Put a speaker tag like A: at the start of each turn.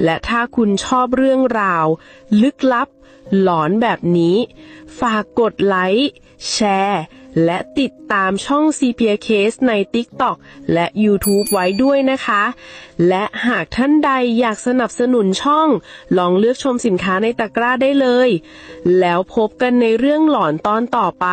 A: และถ้าคุณชอบเรื่องราวลึกลับหลอนแบบนี้ฝากกดไลค์แชร์และติดตามช่อง CPA Case ใน TikTok และ YouTube ไว้ด้วยนะคะและหากท่านใดอยากสนับสนุนช่องลองเลือกชมสินค้าในตะกร้าได้เลยแล้วพบกันในเรื่องหลอนตอนต่อไป